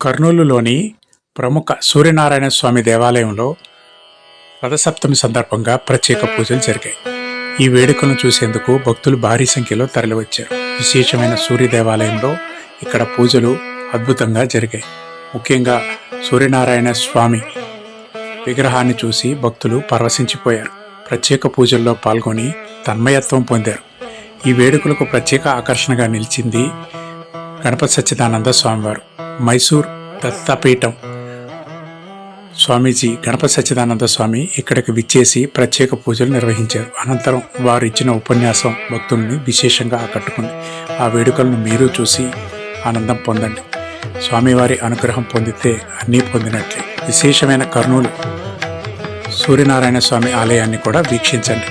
కర్నూలులోని ప్రముఖ సూర్యనారాయణ స్వామి దేవాలయంలో రథసప్తమి సందర్భంగా ప్రత్యేక పూజలు జరిగాయి. ఈ వేడుకలను చూసేందుకు భక్తులు భారీ సంఖ్యలో తరలివచ్చారు. విశేషమైన సూర్య దేవాలయంలో ఇక్కడ పూజలు అద్భుతంగా జరిగాయి. ముఖ్యంగా సూర్యనారాయణ స్వామి విగ్రహాన్ని చూసి భక్తులు పరవశించిపోయారు. ప్రత్యేక పూజల్లో పాల్గొని తన్మయత్వం పొందారు. ఈ వేడుకలకు ప్రత్యేక ఆకర్షణగా నిలిచింది గణపతి సచ్చిదానంద స్వామివారు. మైసూర్ దత్తపీఠం స్వామీజీ గణపతి సచ్చిదానంద స్వామి ఇక్కడికి విచ్చేసి ప్రత్యేక పూజలు నిర్వహించారు. అనంతరం వారు ఇచ్చిన ఉపన్యాసం భక్తుల్ని విశేషంగా ఆకట్టుకుంది. ఆ వేడుకలను మీరు చూసి ఆనందం పొందండి. స్వామివారి అనుగ్రహం పొందితే అన్నీ పొందినట్లే. విశేషమైన కర్నూలు సూర్యనారాయణ స్వామి ఆలయాన్ని కూడా వీక్షించండి.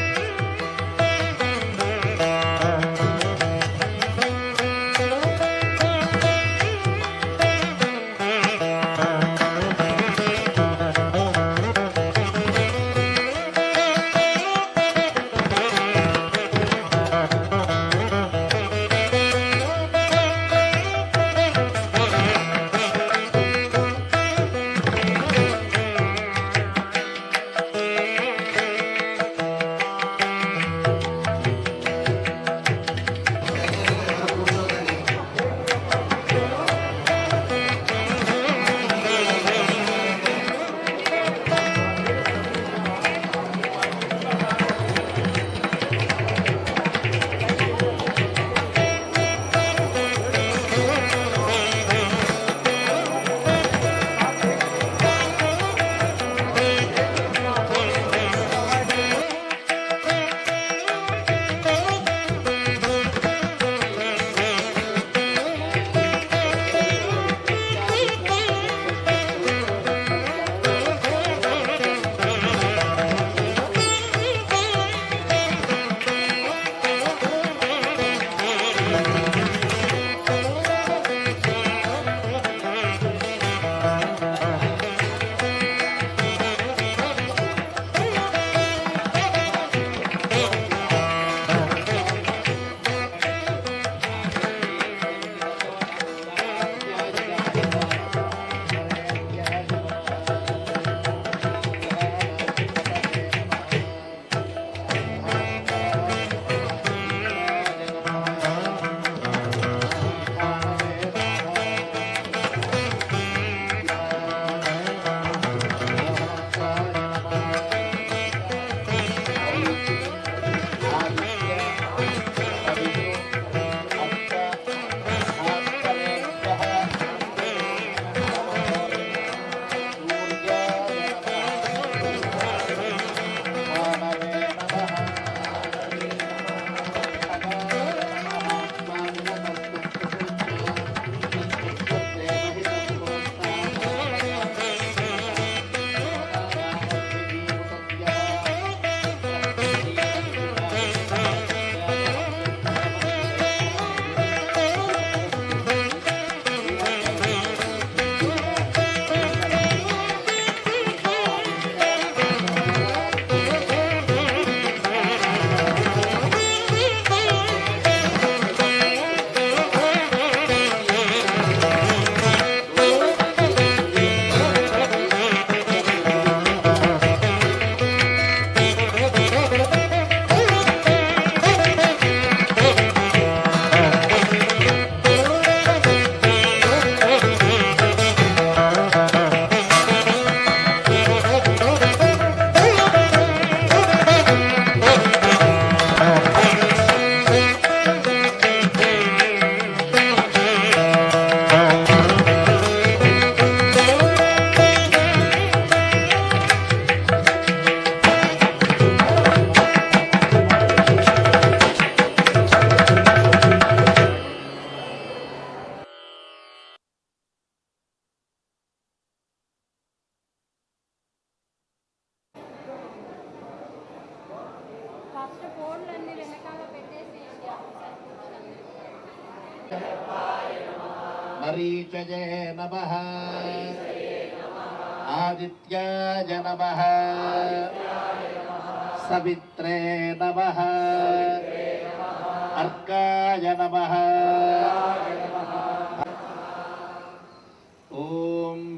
मरीचये नमः आदित्याय नमः सवित्रे नमः अर्काय नमः। ॐ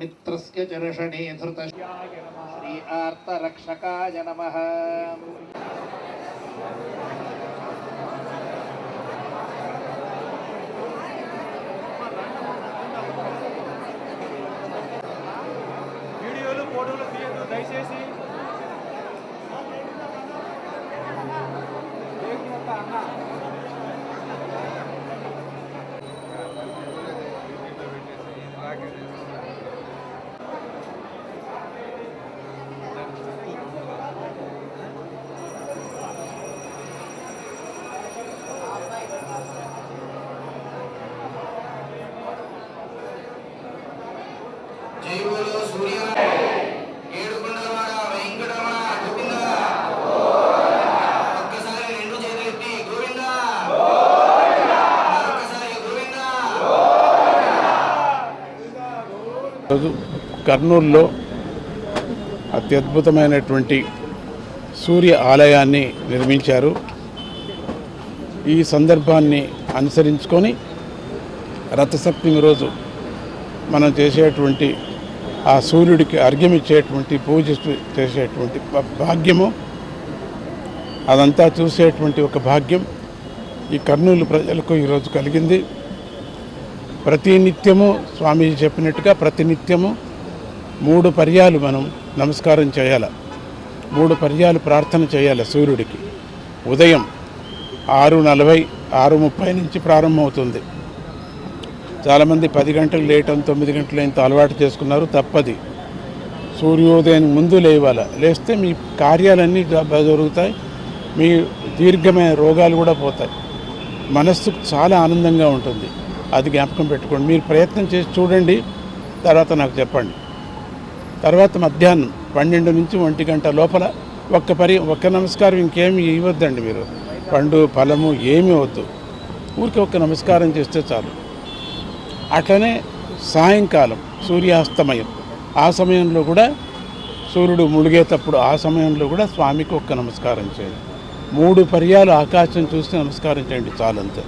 मित्रस्य चर्षणे धृत श्री आर्तरक्षकाय नमः వీడియోలు ఫోటోలు తీయద్దు దయచేసి జై బోలో సూర్య ఏడుకొండలవాడ వెంకటరమణ గోవింద ఒక్కసారి రెండు చేతులు ఎత్తి గోవింద ఒక్కసారి గోవింద. రోజు కర్నూలులో అత్యద్భుతమైనటువంటి సూర్య ఆలయాన్ని నిర్మించారు. ఈ సందర్భాన్ని అనుసరించుకొని రథసప్తమి రోజు మనం చేసేటువంటి ఆ సూర్యుడికి అర్ఘ్యం ఇచ్చేటువంటి పూజ చేసేటువంటి భాగ్యము, అదంతా చూసేటువంటి ఒక భాగ్యం ఈ కర్నూలు ప్రజలకు ఈరోజు కలిగింది. ప్రతినిత్యము స్వామీజీ చెప్పినట్టుగా ప్రతినిత్యము 3 పర్యాలు మనం నమస్కారం చేయాలి, 3 పర్యాలు ప్రార్థన చేయాలి సూర్యుడికి. ఉదయం 6:40, 6:30 నుంచి ప్రారంభమవుతుంది. చాలామంది 10 గంటలు లేట్ అని 9 గంటలు ఇంత అలవాటు చేసుకున్నారు. తప్పది. సూర్యోదయం ముందు లేవాలి. లేస్తే మీ కార్యాలన్నీ జరుగుతాయి, మీ దీర్ఘమైన రోగాలు కూడా పోతాయి, మనస్సుకు చాలా ఆనందంగా ఉంటుంది. అది జ్ఞాపకం పెట్టుకోండి. మీరు ప్రయత్నం చేసి చూడండి, తర్వాత నాకు చెప్పండి. తర్వాత మధ్యాహ్నం 12 నుంచి 1 గంట లోపల ఒక్క నమస్కారం, ఇంకేమి ఇవ్వద్దండి. మీరు పండు ఫలము ఏమీ వద్దు, ఊరికి ఒక్క నమస్కారం చేస్తే చాలు. అట్లనే సాయంకాలం సూర్యాస్తమయం, ఆ సమయంలో కూడా సూర్యుడు మునిగేటప్పుడు ఆ సమయంలో కూడా స్వామికి ఒక్క నమస్కారం చేయండి. 3 పర్యాలు ఆకాశం చూసి నమస్కారం చేయండి, చాలంతే.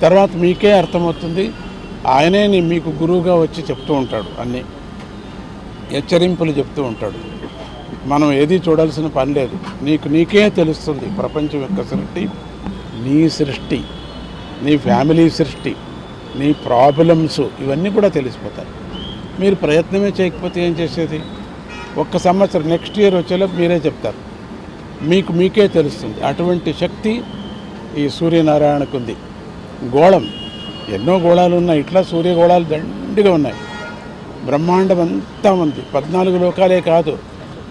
తర్వాత మీకే అర్థమవుతుంది. ఆయనే మీకు గురువుగా వచ్చి చెప్తూ ఉంటాడు, అన్నీ హెచ్చరింపులు చెప్తూ ఉంటాడు. మనం ఏది చూడాల్సిన పని లేదు. నీకే తెలుస్తుంది ప్రపంచం యొక్క సృష్టి, నీ సృష్టి, నీ ఫ్యామిలీ సృష్టి, నీ ప్రాబ్లమ్స్ ఇవన్నీ కూడా తెలిసిపోతాయి. మీరు ప్రయత్నమే చేయకపోతే ఏం చేసేది? 1 సంవత్సరం నెక్స్ట్ ఇయర్ వచ్చేలోపు మీరే చెప్తారు, మీకే తెలుస్తుంది. అటువంటి శక్తి ఈ సూర్యనారాయణకు ఉంది. గోళం, ఎన్నో గోళాలు ఉన్నాయి, ఇట్లా సూర్యగోళాలు దండిగా ఉన్నాయి. బ్రహ్మాండం అంతా ఉంది. 14 లోకాలే కాదు,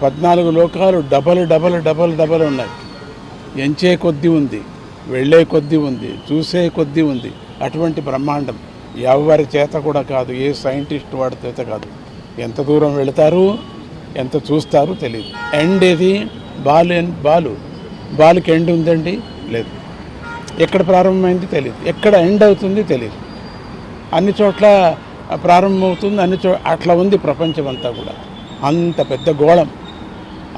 14 లోకాలు డబల్ ఉన్నాయి. ఎంచే కొద్దీ ఉంది, వెళ్ళే కొద్దీ ఉంది, చూసే కొద్దీ ఉంది. అటువంటి బ్రహ్మాండం ఎవరి చేత కూడా కాదు, ఏ సైంటిస్ట్ వాడి చేత కాదు. ఎంత దూరం వెళతారు, ఎంత చూస్తారు తెలియదు. ఎండ్ ఏది? బాలుకి ఎండ్ ఉందండి? లేదు. ఎక్కడ ప్రారంభమైంది తెలియదు, ఎక్కడ ఎండ్ అవుతుంది తెలియదు. అన్ని చోట్ల ప్రారంభమవుతుంది, అట్లా ఉంది ప్రపంచం అంతా కూడా. అంత పెద్ద గోళం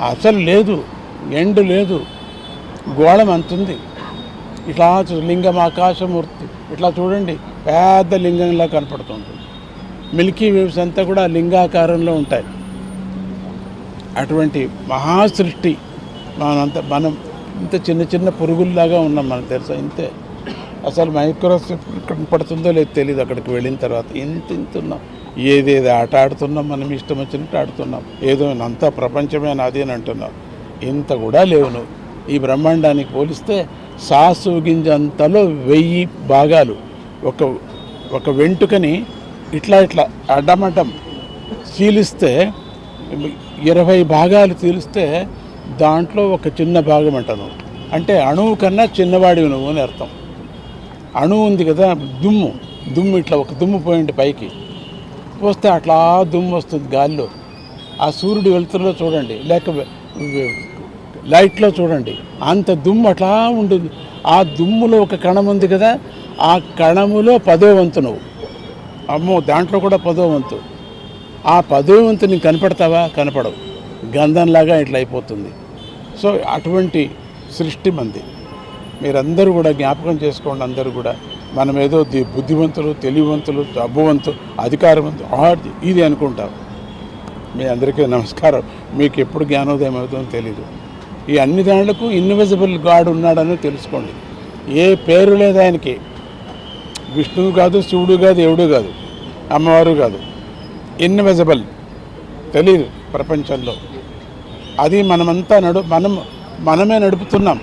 అసలు లేదు, ఎండ్ లేదు, గోళం అంతుంది. ఇట్లా లింగం, ఆకాశమూర్తి ఇట్లా చూడండి, పెద్ద లింగంలా కనపడుతుంటుంది. మిల్కీ వేవ్స్ అంతా కూడా లింగాకారంలో ఉంటాయి. అటువంటి మహాసృష్టి మనం ఇంత చిన్న పురుగుల్లాగా ఉన్నాం. మనకు తెలుసా? ఇంతే. అసలు మైక్రోస్కోప్ కనపడుతుందో లేదో తెలియదు అక్కడికి వెళ్ళిన తర్వాత. ఇంత ఉన్నాం, ఏదేదో ఆట ఆడుతున్నాం, మనం ఇష్టం వచ్చినట్టు ఆడుతున్నాం. ఏదో అంతా ప్రపంచమే నాది అని అంటున్నాం. ఇంత కూడా లేవు నువ్వు. ఈ బ్రహ్మాండానికి పోలిస్తే సాసు గింజంతలో 1000 భాగాలు. ఒక వెంట్రుకని ఇట్లా అడ్డమడ్డం చీలిస్తే 20 భాగాలు చీలిస్తే దాంట్లో ఒక చిన్న భాగం అంటాను. అంటే అణువు కన్నా చిన్నవాడివి నువ్వు అని అర్థం. అణువు ఉంది కదా, దుమ్ము ఇట్లా ఒక దుమ్ము పోయింది పైకి పోస్తే అట్లా దుమ్ము వస్తుంది గాలిలో. ఆ సూర్యుడు వెలుతురులో చూడండి, లేక లైట్లో చూడండి, అంత దుమ్ము అట్లా ఉంటుంది. ఆ దుమ్ములో ఒక కణం ఉంది కదా, ఆ కణములో 10వ వంతు నువ్వు. అమ్మో, దాంట్లో కూడా 10వ వంతు. ఆ 10వ వంతు నీకు కనపడతావా? కనపడవు. గంధంలాగా ఇట్లా అయిపోతుంది. సో అటువంటి సృష్టి మంది. మీరందరూ కూడా జ్ఞాపకం చేసుకోండి. అందరూ కూడా మనం ఏదో బుద్ధివంతులు, తెలివివంతులు, డబ్బువంతులు, అధికారవంతులు ఇది అనుకుంటాం. మీ అందరికీ నమస్కారం. మీకు ఎప్పుడు జ్ఞానోదయం అవుతుందో తెలీదు. ఈ అన్ని దాంట్లకు ఇన్విజిబుల్ గాడ్ ఉన్నాడని తెలుసుకోండి. ఏ పేరు లేదు ఆయనకి. విష్ణువు కాదు, శివుడు కాదు, దేవుడు కాదు, అమ్మవారు కాదు. ఇన్విజిబుల్, తెలీదు ప్రపంచంలో. అది మనమంతా మనమే నడుపుతున్నాం.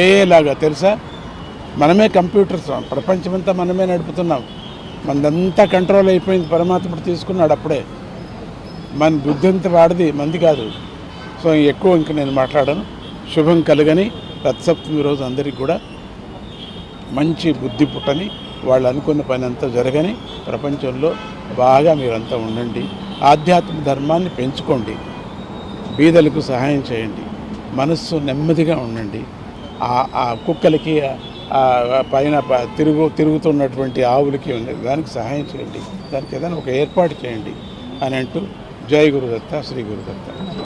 ఏలాగా తెలుసా? మనమే కంప్యూటర్స్, ప్రపంచమంతా మనమే నడుపుతున్నాం. మనదంతా కంట్రోల్ అయిపోయింది. పరమాత్ముడు తీసుకున్నాడు అప్పుడే. మన బుద్ధి అంతా వాడిది, మంది కాదు. సో ఎక్కువ ఇంక నేను మాట్లాడను. శుభం కలగని రథసప్తమి రోజు అందరికీ కూడా మంచి బుద్ధి పుట్టని, వాళ్ళు అనుకున్న పని అంతా జరగని, ప్రపంచంలో బాగా మీరంతా ఉండండి. ఆధ్యాత్మిక ధర్మాన్ని పెంచుకోండి. బీదలకు సహాయం చేయండి. మనస్సు నెమ్మదిగా ఉండండి. ఆ కుక్కలకి, పైన తిరుగుతున్నటువంటి ఆవులకి దానికి సహాయం చేయండి. దానికి ఏదైనా ఒక ఏర్పాటు చేయండి అని అంటూ జై గురుదత్త, శ్రీ గురుదత్త.